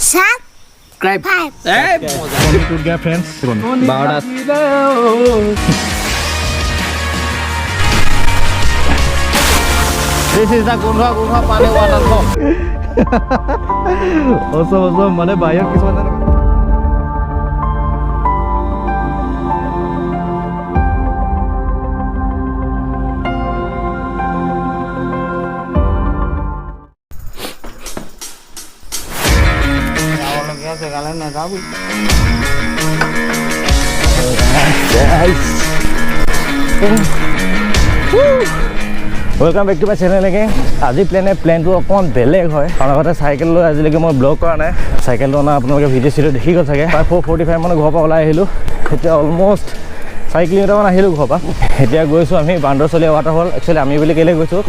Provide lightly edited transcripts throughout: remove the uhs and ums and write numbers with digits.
subscribe. Good guy friends. Baudat. This is the Gunha Pani waterfall. Also, mane bahayar kisman Welcome back to my channel again. আজি প্লেনটো অকমান বেলেগ হয়। আগতে cycle লৈ আজিলৈকে মই ব্লগ কৰা নাই। চাইকেল লৈ আপোনালোকে ভিডিঅ' দেখি গ'ল চাগে। প্ৰায় 4:45 মানে ঘৰৰ পৰা ওলাই আহিলোঁ। এতিয়া অলমষ্ট 4 কিলোমিটাৰমান আহিলোঁ ঘৰৰ পৰা। এতিয়া গৈছোঁ আমি বান্দৰচলীয়া ৱাটাৰফল। একচুৱেলি আমি বুলি কেলৈ গৈছোঁ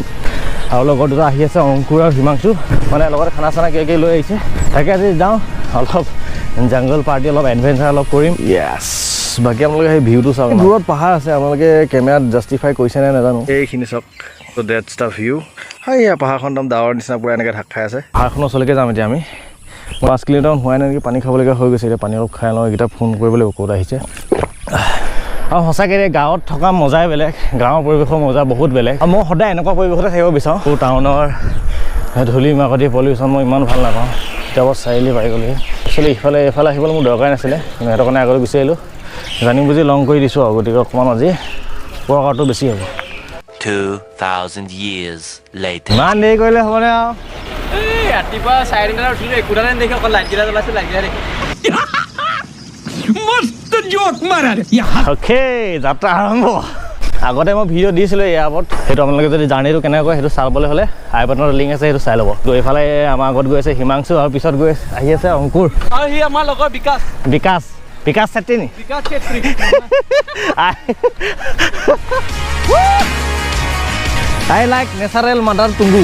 আৰু লগৰ দুটা আহি আছে অংকুৰ আৰু হিমাংশু মানে লগতে খানা চানা কিবা লৈ আহিছে। তাকে আজি যাওঁ অলপ জংগল পাৰ্টি অলপ এডভেঞ্চাৰ অলপ কৰিম। য়েছ বাকী আপোনালোকে সেই ভিউটো চাওক। দূৰত পাহাৰ আছে আপোনালোকে কেমেৰাত জাষ্টিফাই কৰিছে নে নাজানো। এইখিনি চাওক ত' ডেটছ দ্য ভিউ। হয় এয়া পাহাৰখন একদম ডাৱৰ নিচিনা পূৰা এনেকৈ ঢাক খাই আছে। পাহাৰখনৰ ওচৰলৈকে যাম এতিয়া আমি 5 কিলোমিটাৰমান হোৱাই নাই নেকি পানী খাবলগীয়া হৈ গৈছে। এতিয়া পানী অলপ খাই লওঁ। এইকেইটা ফোন কৰিবলৈ ক'ত আহিছে আৰু সঁচাকৈ গাঁৱত থকা মজাই বেলেগ। গাঁৱৰ পৰিৱেশৰ মজা বহুত বেলেগ আৰু মই সদায় এনেকুৱা পৰিৱেশতে থাকিব বিচাৰোঁ। টাউনৰ ধূলি মাকতি পলিউশ্যন মই ইমান ভাল নাপাওঁ। এতিয়া বৰ চাৰিআলি পাই গ'লি একচুৱেলি এইফালে আহিবলৈ মোৰ দৰকাৰ নাছিলে কিন্তু সেইটো কাৰণে আগলৈ গুচি আহিলোঁ। জানি বুজি লং কৰি দিছোঁ আৰু গতিকে অকণমান আজি ৱৰ্কআউটটো বেছি হ'ব। 2000 years later. ইমান দেৰি কৰিলে হ'বনে আৰু ৰাতিপুৱা 4:30 উঠিলোঁ একোটা নাই দেখি অকল লাইটকেইটা জ্বলাইছোঁ লাইটকেইটা দেখি মস্ত জোক মাৰা অ'কে যাত্ৰা আৰম্ভ। আগতে মই ভিডিঅ' দিছিলোঁ এয়াৰপৰ্ট সেইটো আপোনালোকে যদি জাৰ্ণিটো কেনেকৈ কৰে সেইটো চাবলৈ হ'লে আই বাটনৰ লিংক আছে সেইটো চাই ল'ব। ত' এইফালে আমাৰ আগত গৈ আছে হিমাংশু আৰু পিছত গৈ আহি আছে অংকুৰ আৰু সি আমাৰ লগৰ বিকাশ চেত্ৰী নি I like natural mother tungu.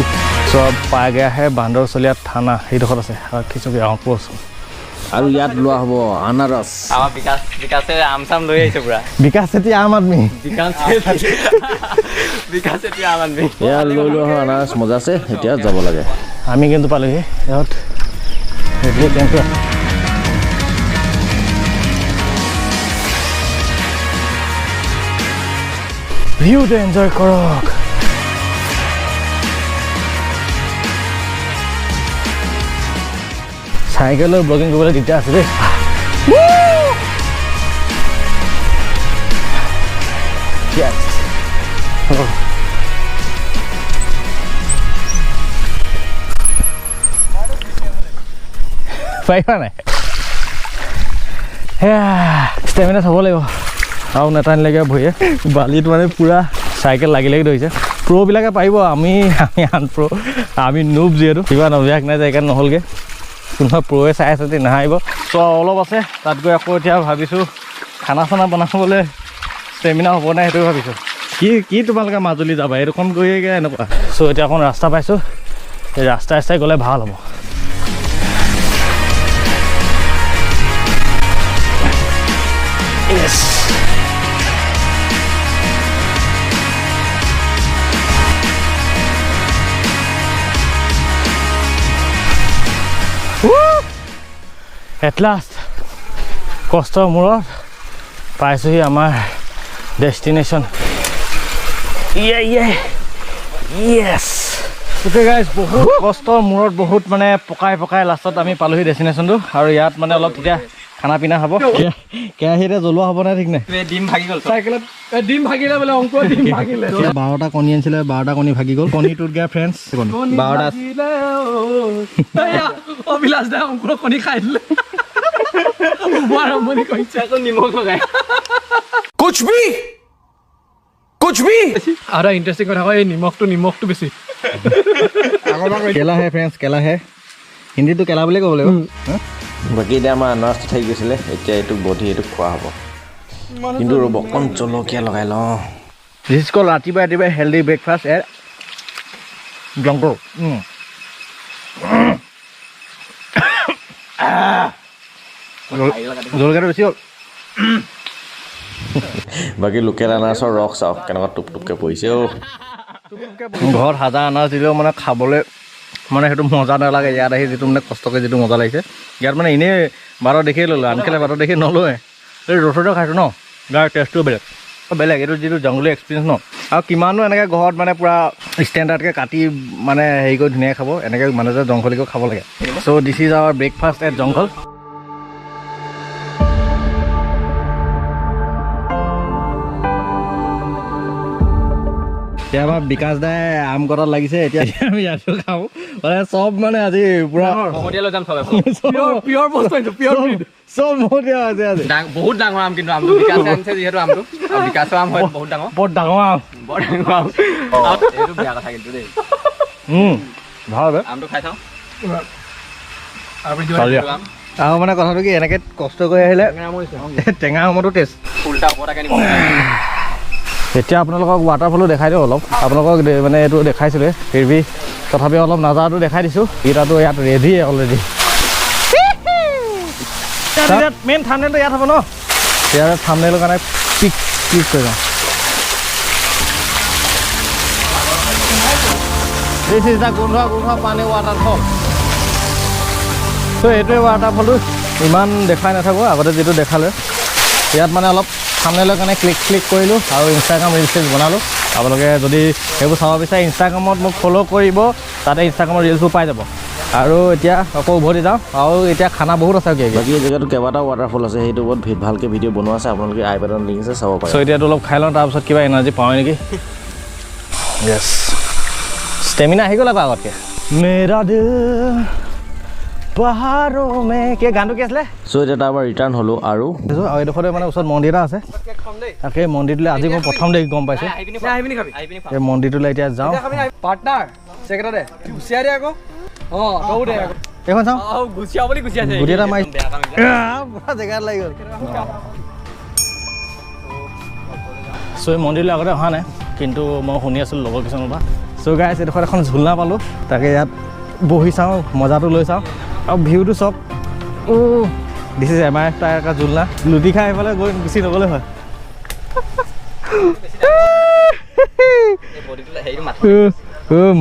চব পাই গয়া হে বান্দৰচলীয়া থানা সেইডোখৰত আছে আৰু খিচুকি অংকুৰ আছে আৰু ইয়াত লোৱা হ'ব আনাৰস। আমাৰ বিকাশে আম চাম লৈ আহিছে পুৰা। বিকাশ চেত্ৰী আম আদমি বিকাশ চেত্ৰী আম আদমি এয়া লৈ লোৱা হয় আনাৰস মজা আছে। এতিয়া যাব লাগে আমি কিন্তু পালোহি ইয়াত ভিউটো এনজয় কৰক। চাইকেলৰ ব্লগিং কৰিবলৈ দিগদাৰ আছে দেই। পাৰিবা নাই সেয়া ষ্টেমিনা চাব লাগিব আৰু নেটানিলেকে ভৰিয়ে বালিত মানে পূৰা চাইকেল লাগি ধৰিছে। প্ৰ'বিলাকে পাৰিব আমি আনপ্ৰ' আমি নুব যিহেতু কিবা নভ্যাস নাই যে সেইকাৰণে নহ'লগৈ। কোনোবা প্ৰ'য়ে চাই আছে যদি নাহিব। চ' অলপ আছে তাত গৈ আকৌ এতিয়া ভাবিছোঁ খানা চানা বনাবলৈ ষ্টেমিনা হ'ব নাই সেইটো ভাবিছোঁ। কি তোমালোকে মাজুলী যাবা এইডোখন গৈয়ে এনেকুৱা। চ' এতিয়া অকণ ৰাস্তা পাইছোঁ এই ৰাস্তাই গ'লে ভাল হ'ব। Yes. At last কষ্টৰ মূৰত পাইছোঁহি আমাৰ ডেষ্টিনেশ্যন। য়েছ ওকে গাইজ বহুত কষ্টৰ মূৰত বহুত মানে পকাই লাষ্টত আমি পালোহি ডেষ্টিনেশ্যনটো আৰু ইয়াত মানে অলপ তেতিয়া খানা পিনা হ'ব। কেৰাহীতে জ্বলোৱা হ'ব নাই ঠিক নাই। ডিম ভাগি গ'ল চাইকেলত ডিম ভাগিলে বোলে অংকুৰ ডিম ভাগিলে 12টা কণী আনিছিলে 12টা কণী ভাগি গ'ল। কণীটোত গা ফ্ৰেণ্ডছ 12টা অভিলাষ দা অংকুৰ কণী খাই দিলে আৰম্ভণি কৰিছে আকৌ নিমখ লগাই कुछ भी আৰু ইণ্টাৰেষ্টিং কথা হয় এই নিমখটো বেছি কেলা হে ফ্ৰেণ্ডছ কেলা হে হিন্দীটো কেলা বুলি ক'ব লাগিব। বাকী এতিয়া আমাৰ আনাৰসটো থাকি গৈছিলে এতিয়া এইটো বধি এইটো খোৱা হ'ব কিন্তু ৰ'ব অকণ জলকীয়া লগাই লওঁ। দিছ ইজ কল ৰাতিপুৱা হেল্ডি ব্ৰেকফাষ্ট এট জংকুৰ। জলকীয়াটো বেছি হ'ল। বাকী লোকেল আনাৰসৰ ৰস চাওক কেনেকুৱা টুপ টুপকৈ পৰিছে অ'। ঘৰত হাজা আনাৰস দিলেও মানে খাবলৈ মানে সেইটো মজা নালাগে ইয়াত আহি যিটো মানে কষ্টকৈ যিটো মজা লাগিছে ইয়াত মানে এনেই বাটত দেখিয়ে ল'লোঁ আনকালে বাটত দেখি নলয় এই ৰ'দতে খাইছোঁ ন তাৰ টেষ্টটো বেলেগ এইটো যিটো জংঘলী এক্সপিৰিয়েঞ্চ ন আৰু কিমানো এনেকৈ ঘৰত মানে পূৰা ষ্টেণ্ডাৰ্ডকৈ কাটি মানে হেৰি কৰি ধুনীয়াকৈ খাব এনেকৈ মানুহে জংঘলীকৈ খাব লাগে so' this is our breakfast at jungle এতিয়া আমাৰ বিকাশ দাই আম কটাত লাগিছে এতিয়া আমি ইয়াতো খাওঁ মানে চব মানে আজি পুৰা লৈ যাম পিয়ৰ বস্তু চব মহতীয়া আছে আজি বহুত ডাঙৰ আম কিন্তু আমটো বিকাশ আনিছে যিহেতু আমটো বিকাশৰ আম হয় বহুত ডাঙৰ বৰ ডাঙৰ আম এইটো বেয়া কথা কিন্তু দেই ভাল আমটো খাই চাওঁ আৰু মানে কথাটো কি এনেকৈ কষ্ট কৰি আহিলে টেঙা আমতো টেষ্ট উল্টা ওপৰতে নিব এতিয়া আপোনালোকক ৱাটাৰফলো দেখাই দিওঁ অলপ আপোনালোকক মানে এইটো দেখাইছিলে ফিৰবি তথাপিও অলপ নাজাৰটো দেখাই দিছোঁ ইটাতো ইয়াত ৰেডিয়ে অলৰেডি মেইন থাম্বনেইলটো ইয়াত হ'ব ন ইয়াৰ থাম্বনেইলৰ কাৰণে ক্লিক কৰি যাওঁ দিছ ইজ দ্য গোন্ধোৱা পানী ৱাটাৰফল ত' এইটোৱে ৱাটাৰফলটো ইমান দেখাই নাথাকোঁ আগতে যিটো দেখালে ইয়াত মানে অলপ থাম্বনেইলৰ কাৰণে ক্লিক কৰিলোঁ আৰু ইনষ্টাগ্ৰাম ৰিলচ বনালোঁ আপোনালোকে যদি সেইবোৰ চাব বিচাৰে ইনষ্টাগ্ৰামত মোক ফ'ল' কৰিব তাতে ইনষ্টাগ্ৰামৰ ৰিলচবোৰ পাই যাব আৰু এতিয়া আকৌ উভতি যাওঁ আৰু এতিয়া খানা বহুত আছে বাকী এই জেগাটো কেইবাটাও ৱাটাৰফল আছে সেইটো ওপৰত ভালকৈ ভিডিঅ' বনোৱা আছে আপোনালোকে আই বাটন লিংক আছে চাব পাৰে চ' এতিয়াতো অলপ খাই লওঁ তাৰপিছত কিবা এনাৰ্জি পাওঁ নেকি য়েছ ষ্টেমিনা আহি গ'ল আকৌ আগতকৈ মেৰা দিল পাহাৰো মে কি গানটো কি আছিলে চ' এতিয়া তাৰপৰা ৰিটাৰ্ণ হ'লোঁ আৰু এইডোখৰতে মানে ওচৰত মন্দিৰ এটা আছে তাকে মন্দিৰটোলৈ আজি মই প্ৰথম দেখি গম পাইছোঁ এই মন্দিৰটোলৈ এতিয়া যাওঁ পাৰ্টনাৰ চেকেটতে গুচিয়া দে আকৌ তৌ দে আকৌ এইখন চাওঁ গুচিয়া বুলি গুচিয়া আছে গুটি এটা মাৰি পুৰা জেগাত লাগি গ'ল চ' এই মন্দিৰলৈ আগতে অহা নাই কিন্তু মই শুনি আছিলোঁ লগৰ কিছুমানৰ পৰা চ' গাইছ এইডোখৰত এখন ঝুলনা পালোঁ তাকে ইয়াত বহি চাওঁ মজাটো লৈ চাওঁ আৰু ভিউটো চব this is M I F tyre ঝুলনা লুটি খাই এইফালে গৈ গুচি নগ'লে হয়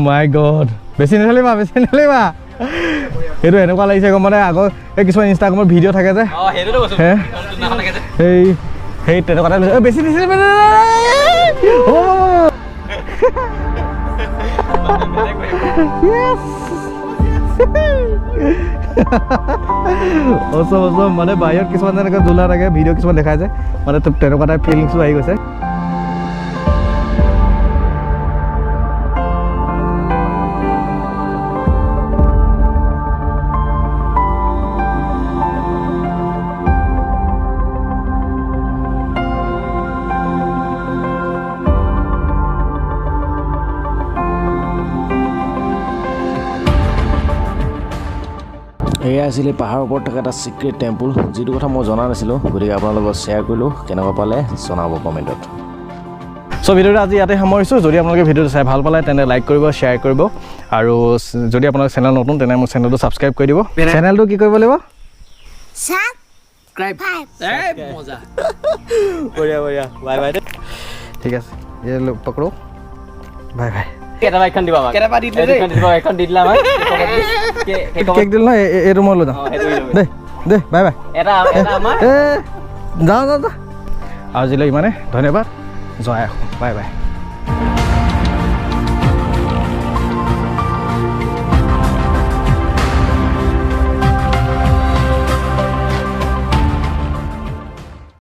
মাই গড বেছি নেথালিবা সেইটো এনেকুৱা লাগিছে গম মানে আগৰ এই কিছুমান ইনষ্টাগ্ৰামৰ ভিডিঅ' থাকে যে সেই তেনেকুৱা টাইপ বেছি দিছিলে মানে বাহিৰত কিছুমান এনেকৈ ঝুলা থাকে ভিডিঅ' কিছুমান দেখাই যায় মানে তেনেকুৱা টাইপ ফিলিংছো আহি গৈছে এয়া আছিলে পাহাৰৰ ওপৰত থকা এটা চিক্ৰেট টেম্পুল যিটো কথা মই জনা নাছিলোঁ গতিকে আপোনাৰ লগত শ্বেয়াৰ কৰিলোঁ কেনেকুৱা পালে জনাব কমেণ্টত চ' ভিডিঅ'টো আজি ইয়াতে সামৰিছোঁ যদি আপোনালোকে ভিডিঅ'টো চাই ভাল পালে তেনে লাইক কৰিব শ্বেয়াৰ কৰিব আৰু যদি আপোনালোকৰ চেনেল নতুন তেনে মোৰ চেনেলটো ছাবস্ক্ৰাইব কৰি দিব চেনেলটো কি কৰিব লাগিব বঢ়িয়া বাই বাই ঠিক আছে পকৰো বাই বাই কেটা বাইকখন দিবা আমাক কেটা দি দিলে এখন দি দিলা আমাক কেক দিল ন এইটো মই লৈ যাওঁ দে বাই বাই এটা আমাৰ যাওঁ আজিলৈ ইমানে ধন্যবাদ জয় বাই বাই